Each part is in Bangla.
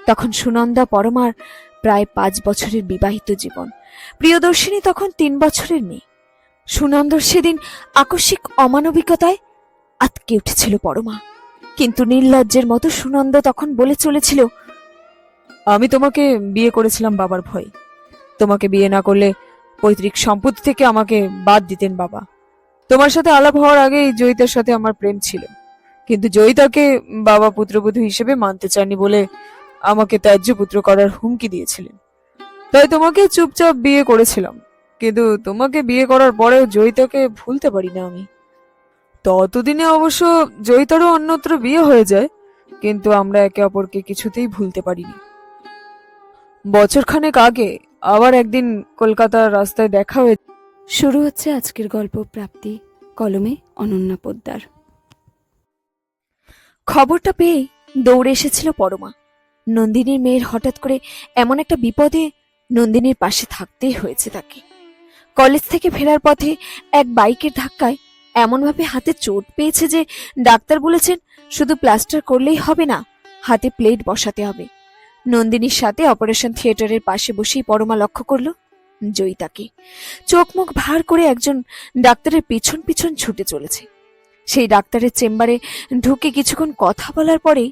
তখন সুনন্দা পরমার প্রায় 5 বছরের বিবাহিত জীবন। প্রিয়দর্শিনী তখন 3 বছরের মেয়ে। সুনন্দর সেদিন আকস্মিক অমানবিকতায় আতকে উঠেছিল পরমা, কিন্তু নির্লজ্জের মতো সুনন্দা তখন বলে চলেছিল, আমি তোমাকে বিয়ে করেছিলাম বাবার ভয়ে। তোমাকে বিয়ে না করলে পৈতৃক সম্পত্তি থেকে আমাকে বাদ দিতেন বাবা। তোমার সাথে আলাপ হওয়ার আগেই জয়িতার সাথে আমার প্রেম ছিল, কিন্তু জয়িতাকে বাবা পুত্রবধূ হিসেবে মানতে চাননি বলে আমাকে ত্যায্য পুত্র করার হুমকি দিয়েছিলেন। তাই তোমাকে চুপচাপ বিয়ে করেছিলাম, কিন্তু তোমাকে বিয়ে করার পরেও জয়িতাকে ভুলতে পারি না আমি। ততদিনে অবশ্য জয়িতারও অন্যত্র বিয়ে হয়ে যায়, কিন্তু আমরা একে অপরকে কিছুতেই ভুলতে পারিনি। বছরখানেক আগে আবার একদিন কলকাতার রাস্তায় দেখা হয়ে। শুরু হচ্ছে আজকের গল্প প্রাপ্তি, কলমে অনন্যা পোদ্দার। খবরটা পেয়ে দৌড়ে এসেছিল পরমা। নন্দিনীর মেয়ের হঠাৎ করে এমন একটা বিপদে নন্দিনীর পাশে থাকতেই হয়েছে তাকে। কলেজ থেকে ফেরার পথে এক বাইকের ধাক্কায় এমনভাবে হাতে চোট পেয়েছে যে ডাক্তার বলেছেন শুধু প্লাস্টার করলেই হবে না, হাতে প্লেট বসাতে হবে। নন্দিনীর সাথে অপারেশন থিয়েটারের পাশে বসেই পরমা লক্ষ্য করল জয়িতাকে। চোখ মুখ ভার করে একজন ডাক্তারের পিছন পিছন ছুটে চলেছে। সেই ডাক্তারের চেম্বারে ঢুকে কিছুক্ষণ কথা বলার পরে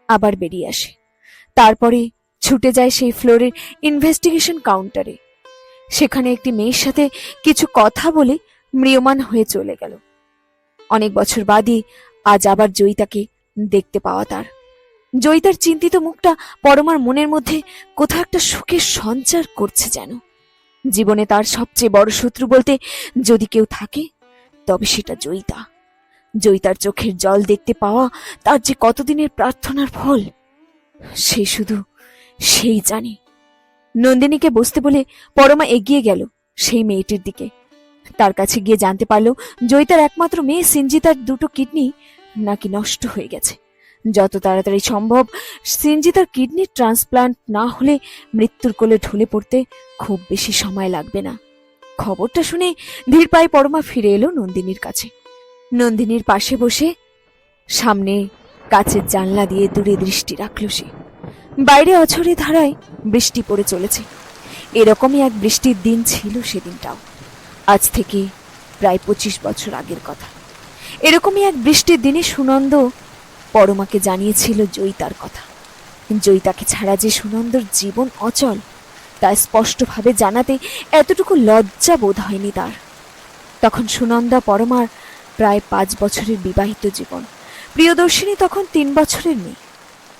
আবার বেরিয়ে আসে। তারপরে ছুটে যায় সেই ফ্লোরের ইনভেস্টিগেশন কাউন্টারে। সেখানে একটি মেয়ের সাথে কিছু কথা বলে ম্রিয়মাণ হয়ে চলে গেল। অনেক বছর বাদই আজ আবার জয়িতাকে দেখতে পাওয়া তার। জয়িতার চিন্তিত মুখটা পরমার মনের মধ্যে কোথাও একটা সুখের সঞ্চার করছে যেন। জীবনে তার সবচেয়ে বড় শত্রু বলতে যদি কেউ থাকে তবে সেটা জয়িতা। জয়িতার চোখের জল দেখতে পাওয়া তার যে কতদিনের প্রার্থনার ফল, সে শুধু সেই জানে। নন্দিনীকে বসতে বলে পরমা এগিয়ে গেল সেই মেয়েটির দিকে। তার কাছে গিয়ে জানতে পারল জয়িতার একমাত্র মেয়ে সিঞ্জিতার 2টো কিডনি নাকি নষ্ট হয়ে গেছে। যত তাড়াতাড়ি সম্ভব সিঞ্জিতার কিডনি ট্রান্সপ্লান্ট না হলে মৃত্যুর কোলে ঢলে পড়তে খুব বেশি সময় লাগবে না। খবরটা শুনে ধীর পায়ে পরমা ফিরে এলো নন্দিনীর কাছে। নন্দিনীর পাশে বসে সামনে কাচের জানলা দিয়ে দূরে দৃষ্টি রাখল সে। বাইরে অঝরে ধারায় বৃষ্টি পড়ে চলেছে। এরকমই এক বৃষ্টির দিন ছিল সেদিনটাও, আজ থেকে প্রায় 25 বছর আগের কথা। এরকমই এক বৃষ্টির দিনে সুনন্দ পরমাকে জানিয়েছিল জয়িতার কথা। জয়িতাকে ছাড়া যে সুনন্দর জীবন অচল তা স্পষ্টভাবে জানাতে এতটুকু লজ্জা বোধ হয়নি তার। তখন সুনন্দা পরমার প্রায় 5 বছরের বিবাহিত জীবন। প্রিয়দর্শিনী তখন 3 বছরের মেয়ে।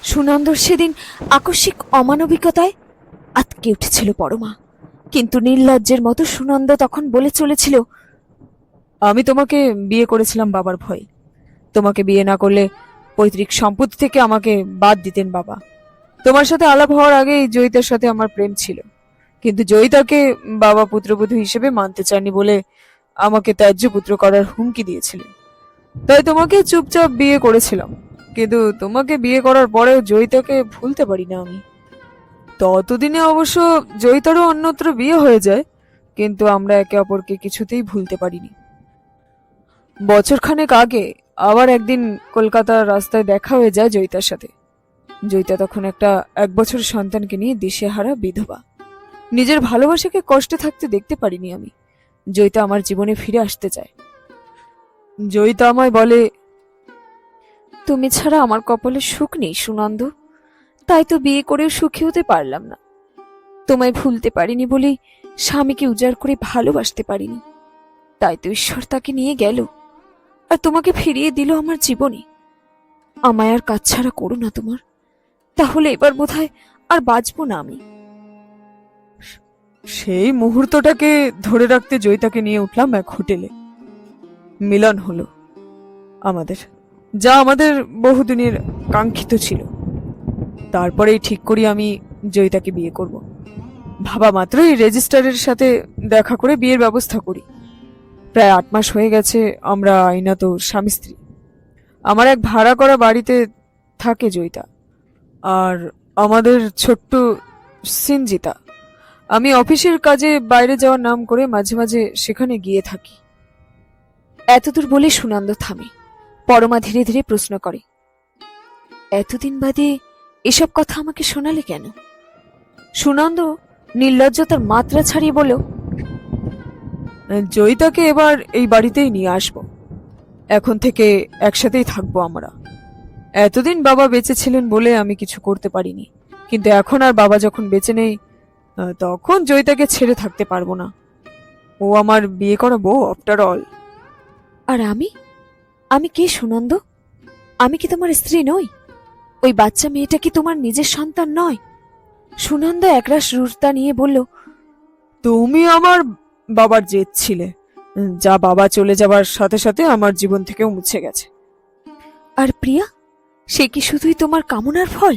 সুনন্দর সেদিন আকস্মিক অমানবিকতায় আতকে উঠেছিল পরমা, কিন্তু নির্লজ্জের মতো সুনন্দা তখন বলে চলেছিল, আমি তোমাকে বিয়ে করেছিলাম বাবার ভয়ে। তোমাকে বিয়ে না করলে পৈতৃক সম্পত্তি থেকে আমাকে বাদ দিতেন বাবা। তোমার সাথে আলাপ হওয়ার আগেই জয়িতার সাথে আমার প্রেম ছিল, কিন্তু জয়িতাকে বাবা পুত্রবধূ হিসেবে মানতে চাননি বলে আমাকে ত্যায্য পুত্র করার হুমকি দিয়েছিলেন। তাই তোমাকে চুপচাপ বিয়ে করেছিলাম, কিন্তু তোমাকে বিয়ে করার পরেও জয়িতাকে ভুলতে পারি না আমি। ততদিনে অবশ্য জয়িতারও অন্যত্র বিয়ে হয়ে যায়, কিন্তু আমরা একে অপরকে কিছুতেই ভুলতে পারিনি। বছরখানেক আগে আবার একদিন কলকাতার রাস্তায় দেখা হয়ে যায় জয়িতার সাথে। জয়িতা তখন একটা 1 বছরের সন্তানকে নিয়ে দিশেহারা বিধবা। নিজের ভালোবাসাকে কষ্টে থাকতে দেখতে পারিনি আমি। জয়িতা আমার জীবনে ফিরে আসতে চায়। জয়িতা আমায় বলে, তুমি ছাড়া আমার কপালে সুখ নেই সুনন্দ, তাই তো বিয়ে করেও সুখী হতে পারলাম না। তোমায় ভুলতে পারিনি বলেই স্বামীকে উজাড় করে ভালোবাসতে পারিনি, তাই তো ঈশ্বর তাকে নিয়ে গেল আর তোমাকে ফিরিয়ে দিল আমার জীবনে। আমায় আর কাছছাড়া করো না তোমার, তাহলে এবার বোধহয় আর বাঁচবো না আমি। সেই মুহূর্তটাকে ধরে রাখতে জয়িতাকে নিয়ে উঠলাম এক হোটেলে। মিলন হলো আমাদের, যা আমাদের বহুদিনের কাঙ্ক্ষিত ছিল। তারপরেই ঠিক করি আমি জয়িতাকে বিয়ে করব। ভাবা মাত্রই রেজিস্ট্রারের সাথে দেখা করে বিয়ের ব্যবস্থা করি। প্রায় 8 মাস হয়ে গেছে আমরা আইনত স্বামী স্ত্রী। আমার এক ভাড়া করা বাড়িতে থাকে জয়িতা, আর আমাদের ছোট্ট সিনজিতা। আমি অফিসের কাজে বাইরে যাওয়ার নাম করে মাঝে মাঝে সেখানে গিয়ে থাকি। এতদূর বলে সুনন্দ থামে। পরমা ধীরে ধীরে প্রশ্ন করে, এতদিন বাদে এসব কথা আমাকে শোনালে কেন? সুনন্দ নির্লজ্জতার মাত্রা ছাড়িয়ে বলল, জয়িতাকে এবার এই বাড়িতেই নিয়ে আসবো। এখন থেকে একসাথেই থাকবো আমরা। এতদিন বাবা বেঁচে ছিলেন বলে আমি কিছু করতে পারিনি, কিন্তু এখন আর বাবা যখন বেঁচে নেই, তখন জয়িতাকে ছেড়ে থাকতে পারবো না। ও আমার বিয়ে করা বউ আফটার অল। আর আমি কে সুনন্দ? আমি কি তোমার স্ত্রী নই? ওই বাচ্চা মেয়েটা কি তোমার নিজের সন্তান নয়? সুনন্দ একরাশ রুরতা নিয়ে বলল, তুমি আমার বাবার জেদ ছিলে, যা বাবা চলে যাবার সাথে সাথে আমার জীবন থেকেও মুছে গেছে। আর প্রিয়া, সে কি শুধুই তোমার কামনার ফল?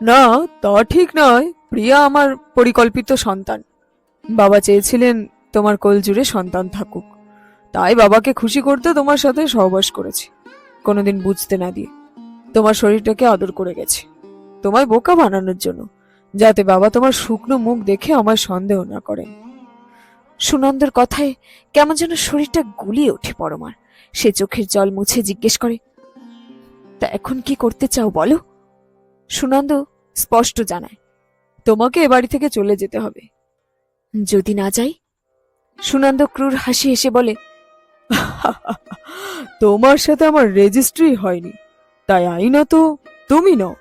না, তা ঠিক নয়। প্রিয়া আমার পরিকল্পিত সন্তান। বাবা চেয়েছিলেন তোমার কোল জুড়ে সন্তান থাকুক, তাই বাবাকে খুশি করতে তোমার সাথে সহবাস করেছি, কোনোদিন বুঝতে না দিয়ে। তোমার শরীরটাকে আদর করে গেছে তোমায় বোকা বানানোর জন্য, যাতে বাবা তোমার শুকনো মুখ দেখে আমায় সন্দেহ না করেন। সুনন্দর কথায় কেমন যেন শরীরটা গুলিয়ে ওঠে পরমার। সে চোখের জল মুছে জিজ্ঞেস করে, তা এখন কি করতে চাও বলো? সুনন্দ স্পষ্ট জানায়, তোমাকে এ বাড়ি থেকে চলে যেতে হবে। যদি না যাই? সুনন্দ ক্রূর হাসি হেসে বলে, তোমার সাথে আমার রেজিস্ট্রি হয়নি, তাই আইনত তুমি নও,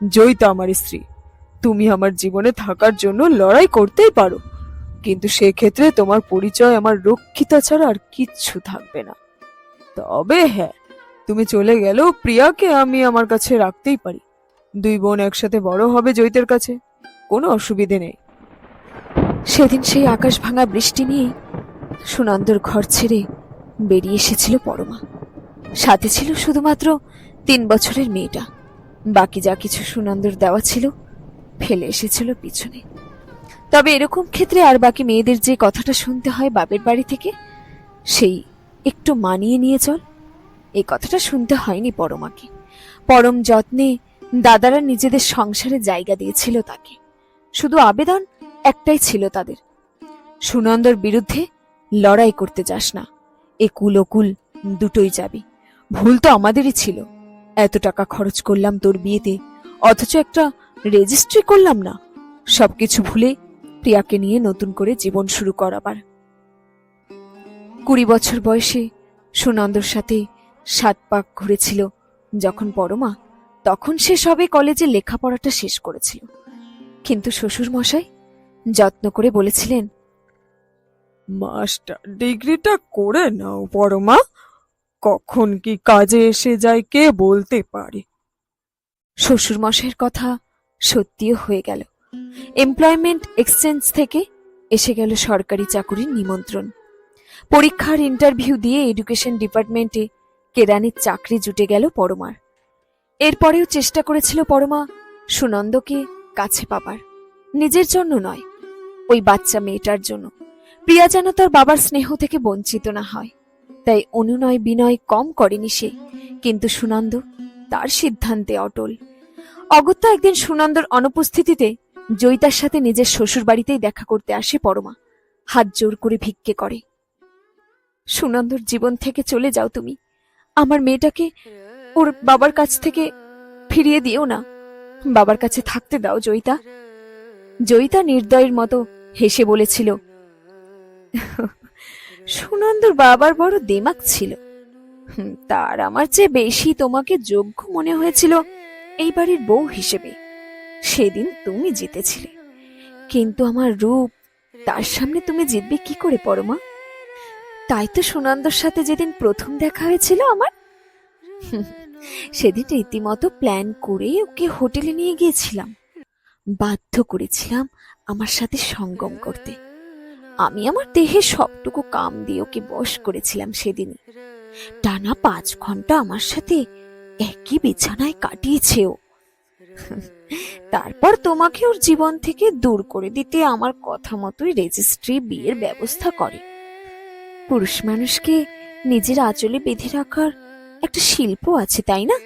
জয়িতা আমার স্ত্রী। তুমি আমার জীবনে থাকার জন্য লড়াই করতেই পারো, কিন্তু সেক্ষেত্রে তোমার পরিচয় আমার রক্ষিতা ছাড়া আর কিচ্ছু থাকবে না। তবে হ্যাঁ, তুমি চলে গেলেও প্রিয়াকে আমি আমার কাছে রাখতেই পারি। দুই বোন একসাথে বড় হবে জয়িতের কাছে, কোনো অসুবিধে নেই। সেদিন সেই আকাশ ভাঙা বৃষ্টি নিয়ে সুনন্দর ঘর ছেড়ে বেরিয়ে এসেছিল পরমা। সাথে ছিল শুধুমাত্র 3 বছরের মেয়েটা। বাকি যা কিছু সুনন্দর দেওয়া ছিল ফেলে এসেছিল পিছনে। তবে এরকম ক্ষেত্রে আর বাকি মেয়েদের যে কথাটা শুনতে হয় বাপের বাড়ি থেকে, সেই একটু মানিয়ে নিয়ে চল, এই কথাটা শুনতে হয়নি পরমাকে। পরম যত্নে দাদারা নিজেদের সংসারে জায়গা দিয়েছিল তাকে। শুধু আবেদন একটাই ছিল তাদের, সুনন্দর বিরুদ্ধে লড়াই করতে যাস না, এ কুল ও কুল দুটোই যাবি। ভুল তো আমাদেরই ছিল, এত টাকা খরচ করলাম তোর বিয়েতে, অথচ একটা রেজিস্ট্রি করলাম না। সবকিছু ভুলে প্রিয়াকে নিয়ে নতুন করে জীবন শুরু করাবার। 20 বছর বয়সে সুনন্দর সাথে 7 পাক ঘুরেছিল যখন পরমা, তখন সে সবে কলেজে লেখাপড়াটা শেষ করেছিল। কিন্তু শ্বশুর মশাই যত্ন করে বলেছিলেন, মাস্টার ডিগ্রিটা করে নাও পরমা, কখন কি কাজে এসে যায় কে বলতে পারে। শ্বশুর মশাইয়ের কথা সত্যিও হয়ে গেল। এমপ্লয়মেন্ট এক্সচেঞ্জ থেকে এসে গেল সরকারি চাকুরির নিমন্ত্রণ। পরীক্ষার ইন্টারভিউ দিয়ে এডুকেশন ডিপার্টমেন্টে কেরানির চাকরি জুটে গেল পরমার। এরপরেও চেষ্টা করেছিল পরমা সুনন্দকে কাছে পাবার, নিজের জন্য নয়, ওই বাচ্চা মেয়েটার জন্য। প্রিয়া যেন তার বাবার স্নেহ থেকে বঞ্চিত না হয়, তাই অনুনয় বিনয় কম করেনি সে। কিন্তু সুনন্দ তার সিদ্ধান্তে অটল। অগত্যা একদিন সুনন্দর অনুপস্থিতিতে জয়িতার সাথে নিজের শ্বশুর বাড়িতেই দেখা করতে আসে পরমা। হাত জোর করে ভিক্ষে করে, সুনন্দর জীবন থেকে চলে যাও তুমি, আমার মেয়েটাকে ওর বাবার কাছ থেকে ফিরিয়ে দিও না, বাবার কাছে থাকতে দাও জয়িতা। জয়িতা নির্দয়ের মতো হেসে বলেছিল, সুনন্দর বাবার বড় দেমাক ছিল, তার আমার চেয়ে বেশি তোমাকে যোগ্য মনে হয়েছিল এই বাড়ির বউ হিসেবে। সেদিন তুমি জিতেছিলে, কিন্তু আমার রূপ, তার সামনে তুমি জিতবে কি করে পরমা? তাই তো সুনন্দর সাথে যেদিন প্রথম দেখা হয়েছিল আমার, সেদিন রীতিমতো প্ল্যান করে ওকে হোটেলে নিয়ে গিয়েছিলাম, বাধ্য করেছিলাম আমার সাথে সঙ্গম করতে। আমি আমার দেহে সবটুকু কাম দিয়ে ওকে বশ করেছিলাম সেদিনই। টানা 5 ঘন্টা আমার সাথে একই বিছানায় কাটিয়েছে ও। তারপর তোমাকে ওর জীবন থেকে দূর করে দিতে আমার কথা মতোই রেজিস্ট্রি বিয়ের ব্যবস্থা করে। পুরুষ মানুষকে নিজের আঁচলে বেঁধে রাখার একটা শিল্প আছে, তাই না?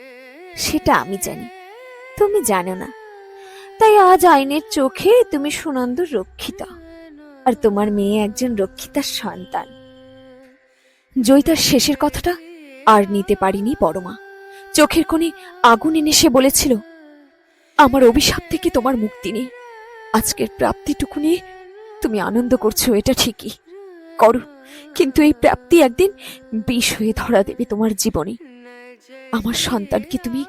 সেটা আমি জানি, তুমি জানো না। তাই আজ আইনের চোখে তুমি সুনন্দর রক্ষিতা, আর তোমার মেয়ে একজন রক্ষিতার সন্তান। জয়িতার শেষের কথাটা আর নিতে পারিনি পরমা। চোখের কোণে আগুন এনে সে বলেছিল, আমার অভিশাপ থেকে তোমার মুক্তি নেই। আজকের প্রাপ্তিটুকু নিয়ে তুমি আনন্দ করছো, এটা ঠিকই করো, কিন্তু এই প্রাপ্তি একদিন বিষ হয়ে ধরা দেবে তোমার জীবনে। আমার সন্তানকে তুমি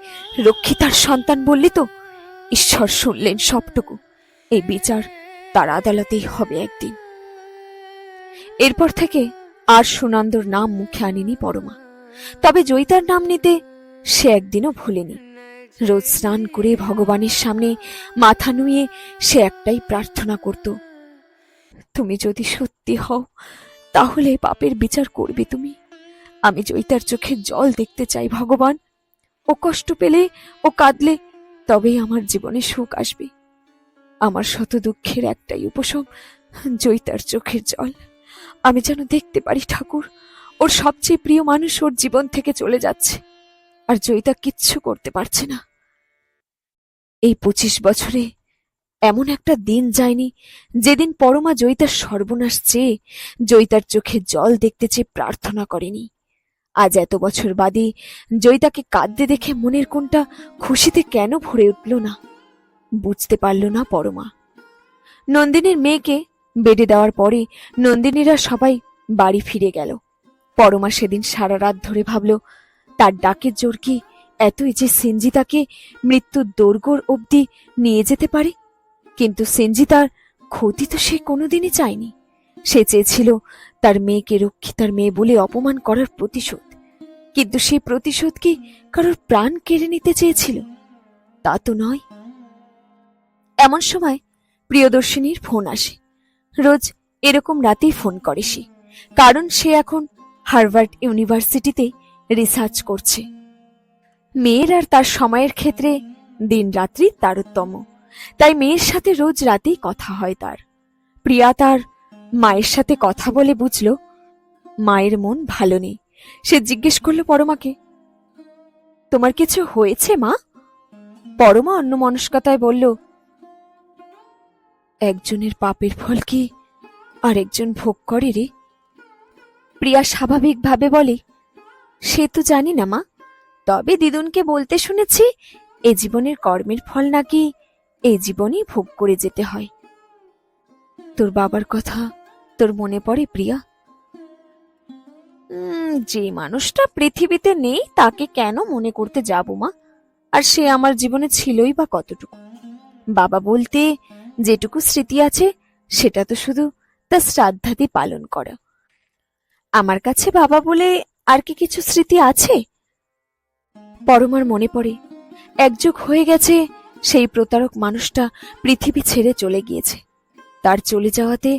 রক্ষিতার সন্তান বললি তো, ঈশ্বর শুনলেন সবটুকু। এই বিচার তার আদালতেই হবে একদিন। এরপর থেকে আর সুনন্দর নাম মুখে আনেনি পরমা। তবে জয়িতার নাম নিতে সে একদিনও ভুলেনি। রোজ স্নান করে ভগবানের সামনে মাথা নুয়ে সে একটাই প্রার্থনা করত, তুমি যদি সত্যি হও তাহলে পাপের বিচার করবে তুমি। আমি জয়িতার চোখের জল দেখতে চাই ভগবান। ও কষ্ট পেলে, ও কাঁদলে তবেই আমার জীবনে সুখ আসবে। আমার শত দুঃখের একটাই উপশম, জয়িতার চোখের জল। আমি যেন দেখতে পারি ঠাকুর, ওর সবচেয়ে প্রিয় মানুষ ওর জীবন থেকে চলে যাচ্ছে, আর জয়িতা কিচ্ছু করতে পারছে না। এই 25 বছরে এমন একটা দিন যায়নি যেদিন পরমা জয়িতার সর্বনাশ চেয়ে, জয়িতার চোখে জল দেখতে চেয়ে প্রার্থনা করেনি। আজ এত বছর বাদে জয়িতাকে কাঁদতে দেখে মনের কোণটা খুশিতে কেন ভরে উঠল না, বুঝতে পারল না পরমা। নন্দিনীর মেয়েকে বেডে দেওয়ার পরে নন্দিনীরা সবাই বাড়ি ফিরে গেল। পরমা সেদিন সারা রাত ধরে ভাবল, তার ডাকের জোর কি এতই যে সঞ্জিতাকে মৃত্যুর দোরগোড় অবধি নিয়ে যেতে পারে। কিন্তু সঞ্জিতার ক্ষতি তো সে কোনোদিনই চায়নি। সে চেয়েছিল তার মেয়েকে রক্ষিতার মেয়ে বলে অপমান করার প্রতিশোধ, কিন্তু সেই প্রতিশোধ কি কারোর প্রাণ কেড়ে নিতে চেয়েছিল? তা তো নয়। এমন সময় প্রিয়দর্শিনীর ফোন আসে। রোজ এরকম রাতেই ফোন করে সে, কারণ সে এখন হার্ভার্ড ইউনিভার্সিটিতে রিসার্চ করছে। মেয়ের আর তার সময়ের ক্ষেত্রে দিন রাত্রি তারতম্য, তাই মেয়ের সাথে রোজ রাতেই কথা হয় তার। প্রিয়া তার মায়ের সাথে কথা বলে বুঝল মায়ের মন ভালো নেই। সে জিজ্ঞেস করল পরমাকে, তোমার কিছু হয়েছে মা? পরমা অন্যমনস্কতায় বলল, একজনের পাপের ফল কি আরেকজন ভোগ করে রে? প্রিয়া স্বাভাবিকভাবে বলে, সে তো জানি না মা, তবে দিদুনকে বলতে শুনেছি এ জীবনের কর্মের ফল নাকি এই জীবনই ভোগ করে যেতে হয়। তোর বাবার কথা তোর মনে পড়ে প্রিয়া? যে মানুষটা পৃথিবীতে নেই তাকে কেন মনে করতে যাব মা? আর সে আমার জীবনে ছিলই বা কতটুকু? বাবা বলতে যেটুকু স্মৃতি আছে সেটা তো শুধু তার শ্রাদ্ধাদি পালন করা। আমার কাছে বাবা বলে আর কি কিছু স্মৃতি আছে? পরমার মনে পড়ে এক যুগ হয়ে গেছে সেই প্রতারক মানুষটা পৃথিবী ছেড়ে চলে গিয়েছে। তার চলে যাওয়াতে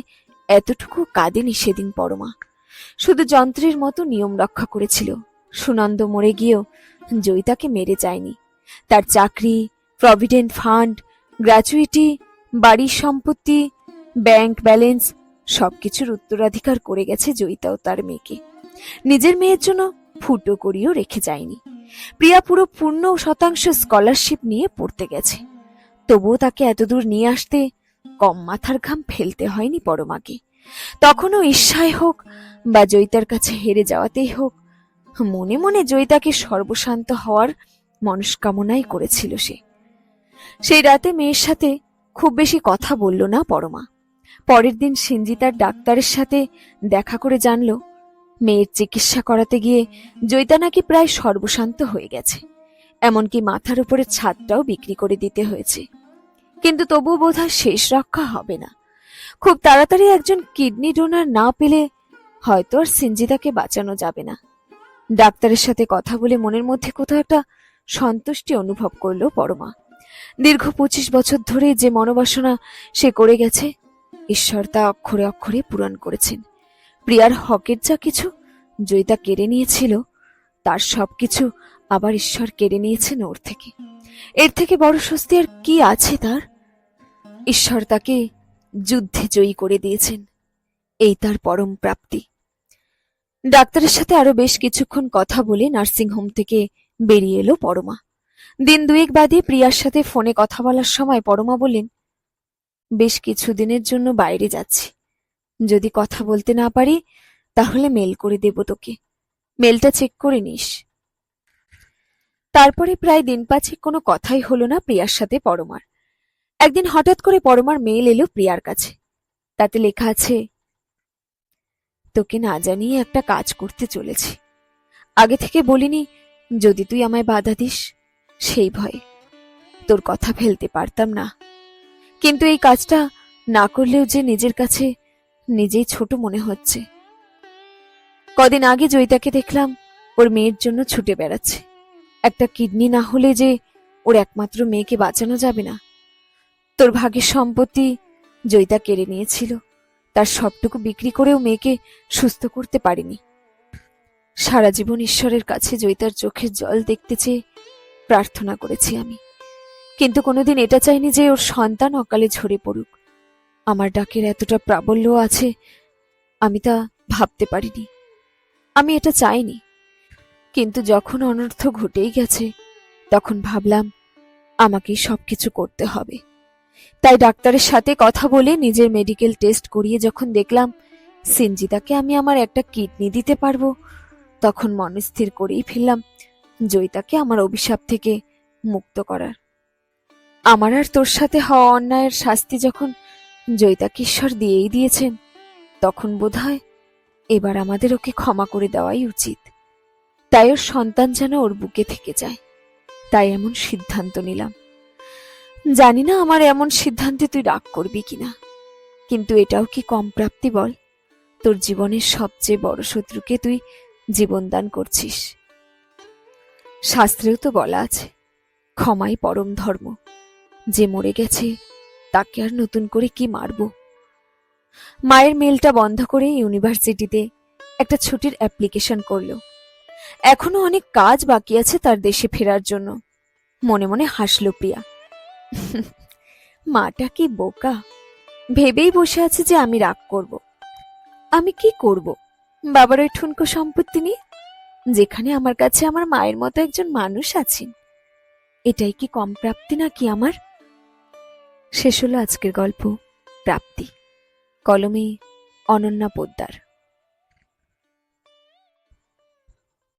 এতটুকু কাঁদেনি সেদিন পরমা, শুধু যন্ত্রের মতো নিয়ম রক্ষা করেছিল। সুনন্দ মরে গিয়েও জয়িতাকে মেরে যায়নি। তার চাকরি, প্রভিডেন্ট ফান্ড, গ্র্যাচুইটি, বাড়ির সম্পত্তি, ব্যাংক ব্যালেন্স সবকিছুর উত্তরাধিকার করে গেছে জয়িতা ও তার মেয়েকে। নিজের মেয়ের জন্য ফুটো করিও রেখে যায়নি। প্রিয়া পুরো 100% স্কলারশিপ নিয়ে পড়তে গেছে, তবুও তাকে এতদূর নিয়ে আসতে কম মাথার ঘাম ফেলতে হয়নি পরমাকে। তখনও ঈর্ষায় হোক বা জয়িতার কাছে হেরে যাওয়াতেই হোক, মনে মনে জয়িতাকে সর্বশান্ত হওয়ার মনস্কামনাই করেছিল সে। সেই রাতে মেয়ের সাথে খুব বেশি কথা বলল না পরমা। পরের দিন সঞ্জিতার ডাক্তারের সাথে দেখা করে জানল মেয়ের চিকিৎসা করাতে গিয়ে জয়িতা নাকি প্রায় সর্বশান্ত হয়ে গেছে, এমনকি মাথার উপরে ছাদটাও বিক্রি করে দিতে হয়েছে। কিন্তু তবুও বোধহয় শেষ রক্ষা হবে না। খুব তাড়াতাড়ি একজন কিডনি ডোনার না পেলে হয়তো আর সঞ্জিতাকে বাঁচানো যাবে না। ডাক্তারের সাথে কথা বলে মনের মধ্যে কোথাও একটা সন্তুষ্টি অনুভব করল পরমা। দীর্ঘ 25 বছর ধরে যে মনোবাসনা সে করে গেছে, ঈশ্বর তা অক্ষরে অক্ষরে পূরণ করেছেন। প্রিয়ার হকের যা কিছু জয়িতা কেড়ে নিয়েছিল, তার সবকিছু আবার ঈশ্বর কেড়ে নিয়েছেন ওর থেকে। এর থেকে বড় স্বস্তি আর কি আছে তার? ঈশ্বর তাকে যুদ্ধে জয়ী করে দিয়েছেন, এই তার পরম প্রাপ্তি। ডাক্তারের সাথে আরো বেশ কিছুক্ষণ কথা বলে নার্সিংহোম থেকে বেরিয়ে এলো পরমা। দিন 2 বাদে প্রিয়ার সাথে ফোনে কথা বলার সময় পরমা বললেন, বেশ কিছুদিনের জন্য বাইরে যাচ্ছি, যদি কথা বলতে না পারি তাহলে মেল করে দেব তোকে, মেলটা চেক করে নিস। তারপরে প্রায় দিন পাঁচেক কোনো কথাই হলো না প্রিয়ার সাথে পরমার। একদিন হঠাৎ করে পরমার মেল এলো প্রিয়ার কাছে। তাতে লেখা আছে, তোকে না জানিয়ে একটা কাজ করতে চলেছি। আগে থেকে বলিনি, যদি তুই আমায় বাধা দিস, সেই ভয়ে তোর কথা ফেলতে পারতাম না। কিন্তু এই কাজটা না করলেও যে নিজের কাছে নিজেই ছোট মনে হচ্ছে। কদিন আগে জয়িতাকে দেখলাম ওর মেয়ের জন্য ছুটে বেড়াচ্ছে। একটা কিডনি না হলে যে ওর একমাত্র মেয়েকে বাঁচানো যাবে না। তোর ভাগের সম্পত্তি জয়িতা কেড়ে নিয়েছিল, তার সবটুকু বিক্রি করেও মেয়েকে সুস্থ করতে পারিনি। সারা জীবন ঈশ্বরের কাছে জয়িতার চোখের জল দেখতে চেয়ে প্রার্থনা করেছি আমি, কিন্তু কোনোদিন এটা চাইনি যে ওর সন্তান অকালে ঝরে পড়ুক। আমার ডাকের এতটা প্রাবল্য আছে আমি তা ভাবতে পারিনি। আমি এটা চাইনি, কিন্তু যখন অনর্থ ঘটেই গেছে তখন ভাবলাম আমাকেই সবকিছু করতে হবে। তাই ডাক্তারের সাথে কথা বলে নিজের মেডিকেল টেস্ট করিয়ে যখন দেখলাম সিনজিদাকে আমি আমার একটা কিডনি দিতে পারবো, তখন মনস্থির করেই ফেললাম জয়িতাকে আমার অভিশাপ থেকে মুক্ত করার। আমার আর তোর সাথে হওয়া অন্যায়ের শাস্তি যখন জয়িতাকে ঈশ্বর দিয়েই দিয়েছেন, তখন বোধহয় এবার আমাদের ওকে ক্ষমা করে দেওয়াই উচিত। তাই ওর সন্তান যেন ওর বুকে থেকে যায়, তাই এমন সিদ্ধান্ত নিলাম। জানি না আমার এমন সিদ্ধান্তে তুই রাগ করবি কিনা, কিন্তু এটাও কি কম প্রাপ্তি বল? তোর জীবনের সবচেয়ে বড় শত্রুকে তুই জীবনদান করছিস। শাস্ত্রেও তো বলা আছে, ক্ষমাই পরম ধর্ম। যে মরে গেছে তাকে আর নতুন করে কি মারব। মায়ের মেলটা বন্ধ করে ইউনিভার্সিটিতে একটা ছুটির অ্যাপ্লিকেশন করলো। এখনো অনেক কাজ বাকি আছে তার দেশে ফেরার জন্য। মনে মনে হাসলো প্রিয়া। মাটা কি বোকা, ভেবেই বসে আছে যে আমি রাগ করব। আমি কি করব বাবার ওই ঠুনকো সম্পত্তি নিয়ে, যেখানে আমার কাছে আমার মায়ের মতো একজন মানুষ আছেন। এটাই কি কম প্রাপ্তি নাকি আমার? শেষ হলো আজকের গল্প প্রাপ্তি। কলমে অনন্যা পোদ্দার।